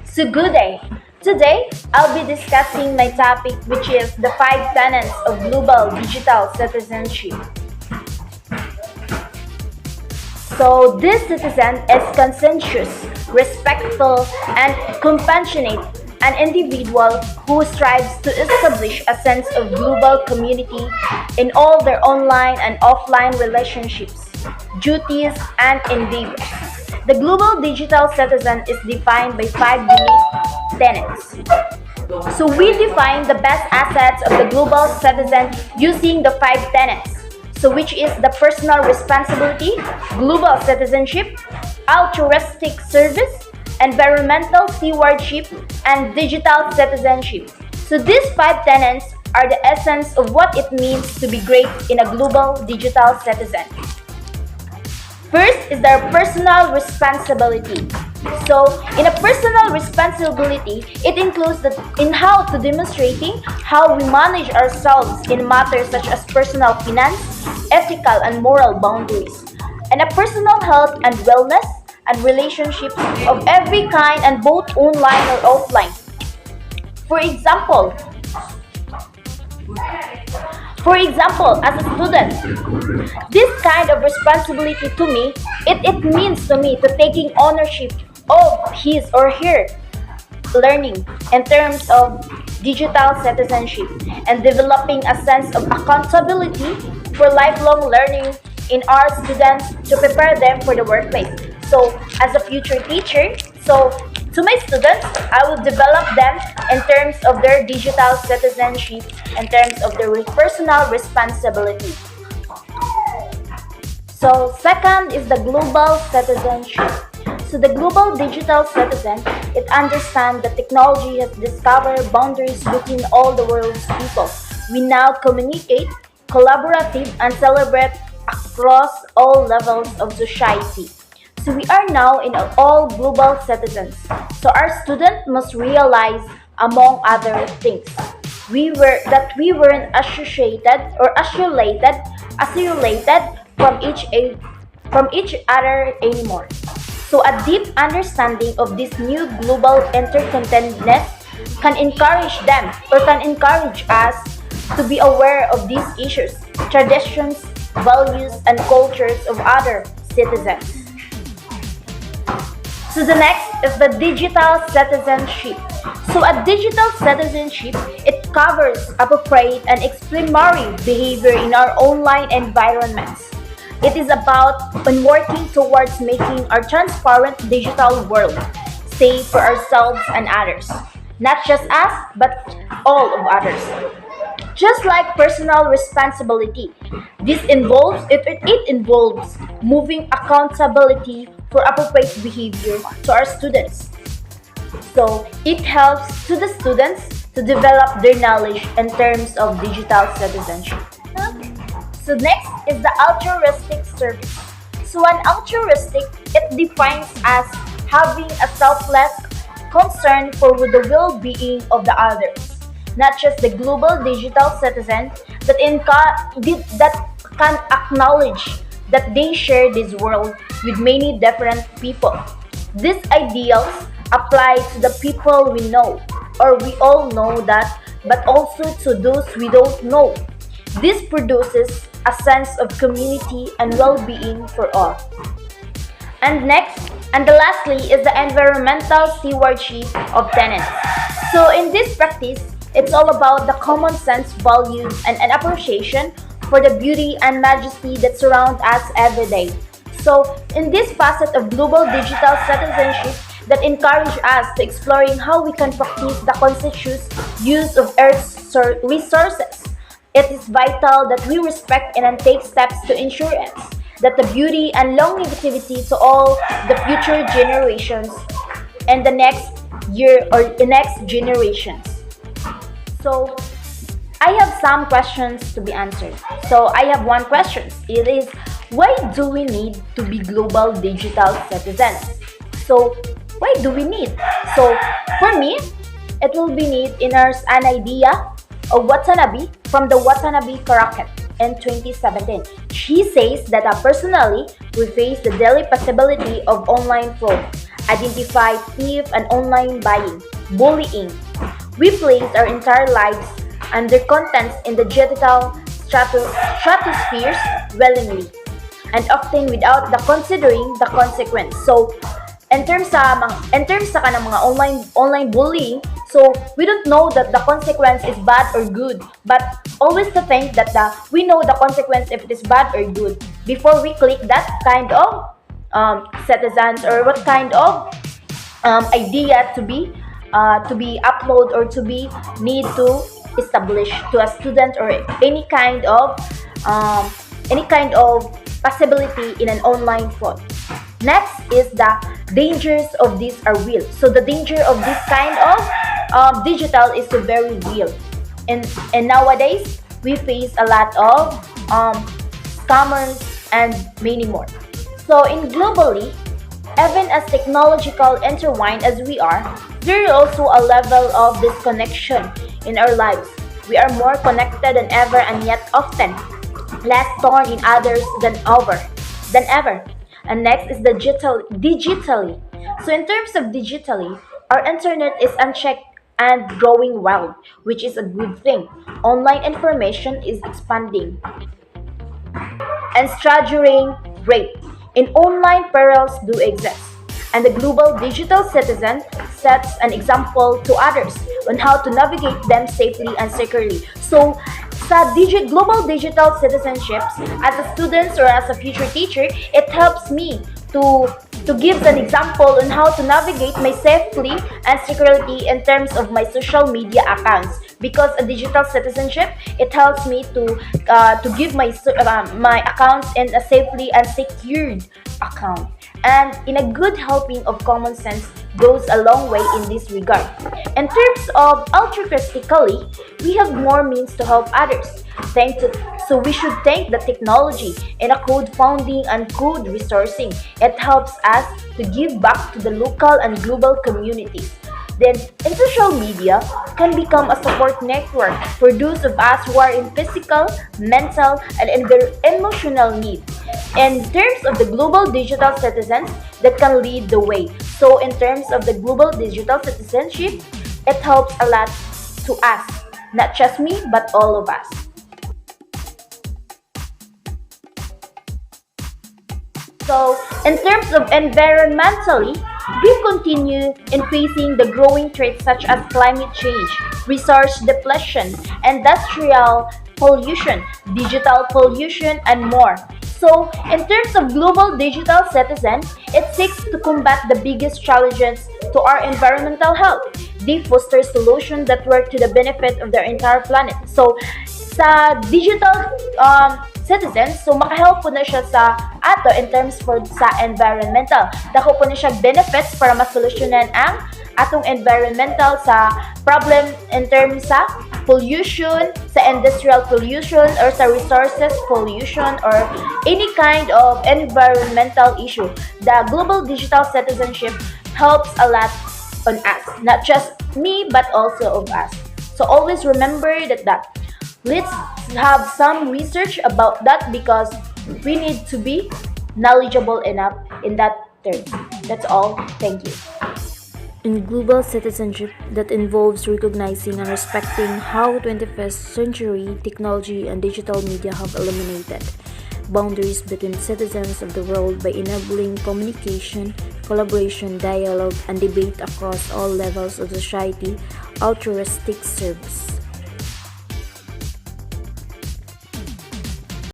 So good day. Today, I'll be discussing my topic, which is the 5 tenets of global digital citizenship. So this citizen is conscientious, respectful, and compassionate, an individual who strives to establish a sense of global community in all their online and offline relationships, duties, and endeavors. The global digital citizen is defined by 5 unique tenets. So we define the best assets of the global citizen using the 5 tenets. So which is the personal responsibility, global citizenship, altruistic service, environmental stewardship, and digital citizenship. So these 5 tenets are the essence of what it means to be great in a global digital citizen. First is their personal responsibility. So, in a personal responsibility, it includes in how to demonstrating how we manage ourselves in matters such as personal finance, ethical and moral boundaries, and a personal health and wellness and relationships of every kind and both online or offline. For example, as a student, this kind of responsibility to me, it means to me to taking ownership of his or her learning in terms of digital citizenship and developing a sense of accountability for lifelong learning in our students to prepare them for the workplace. So, as a future teacher, so to my students, I will develop them in terms of their digital citizenship, in terms of their personal responsibility. So, second is the global citizenship. So, the global digital citizen, it understands that technology has discovered boundaries between all the world's people. We now communicate, collaborate, and celebrate across all levels of society. So we are now in all global citizens. So our student must realize, among other things, we weren't associated or isolated from each other anymore. So a deep understanding of this new global interconnectedness can encourage us to be aware of these issues, traditions, values, and cultures of other citizens. So the next is the digital citizenship. So a digital citizenship, it covers appropriate and exemplary behavior in our online environments. It is about when working towards making our transparent digital world safe for ourselves and others. Not just us, but all of others. Just like personal responsibility, it involves moving accountability for appropriate behavior to our students. So it helps to the students to develop their knowledge in terms of digital citizenship. So next is the altruistic service. So an altruistic, it defines as having a selfless concern for the well-being of the others, not just the global digital citizen that can acknowledge that they share this world with many different people. These ideals apply to the people we know, or we all know that, but also to those we don't know. This produces a sense of community and well-being for all. And next, and the lastly, is the environmental stewardship of tenants. So in this practice, it's all about the common sense values and an appreciation for the beauty and majesty that surround us every day. So in this facet of global digital citizenship that encourage us to exploring how we can practice the conscious use of Earth's resources, it is vital that we respect and take steps to ensure that the beauty and longevity to all the future generations and the next year or the next generations. So I have some questions to be answered. So I have one question. It is, why do we need to be global digital citizens? So why do we need? So for me, it will be need in us an idea of Watanabe from the Watanabe Rocket in 2017. She says that personally, we face the daily possibility of online fraud identify thief and online buying, bullying. We place our entire lives and their contents in the digital stratospheres willingly and often without the considering the consequence. So, in terms sa kanang mga online bullying, so we don't know that the consequence is bad or good, but always to think that we know the consequence if it is bad or good before we click that kind of citizens or what kind of idea to be upload or to be need to establish to a student or um, any kind of possibility in an online fraud. Next is the dangers of this are real. So the danger of this kind of digital is very real. And nowadays we face a lot of scammers and many more. So in globally, even as technological intertwined as we are, there is also a level of disconnection in our lives. We are more connected than ever and yet often less torn in others than ever. And next is the digitally. So in terms of digitally, our internet is unchecked and growing wild, which is a good thing. Online information is expanding and staggering rate. In online perils do exist. And the global digital citizen sets an example to others on how to navigate them safely and securely. So, sa global digital citizenships, as a student or as a future teacher, it helps me to give an example on how to navigate my safely and security in terms of my social media accounts. Because a digital citizenship, it helps me to give my accounts in a safely and secured account. And in a good helping of common sense goes a long way in this regard. In terms of altruistically, we have more means to help others. So we should thank the technology in a code founding and code resourcing. It helps us to give back to the local and global communities. Then, in social media can become a support network for those of us who are in physical, mental, and emotional need. In terms of the global digital citizens that can lead the way. So, in terms of the global digital citizenship, it helps a lot to us, not just me, but all of us. So, in terms of environmentally, we continue in facing the growing threats such as climate change, resource depletion, industrial pollution, digital pollution, and more. So, in terms of global digital citizen, it seeks to combat the biggest challenges to our environmental health. They foster solutions that work to the benefit of their entire planet. So, sa digital citizens, so makahelp po na siya sa ato in terms for sa environmental. Dako po na siya benefits para masolusyonan ang atong environmental sa problem in terms sa pollution, sa industrial pollution, or sa resources pollution, or any kind of environmental issue. The global digital citizenship helps a lot on us, not just me, but also of us. So always remember that let's have some research about that because we need to be knowledgeable enough in that term. That's all. Thank you. In global citizenship that involves recognizing and respecting how 21st century technology and digital media have eliminated boundaries between citizens of the world by enabling communication, collaboration, dialogue, and debate across all levels of society, altruistic service.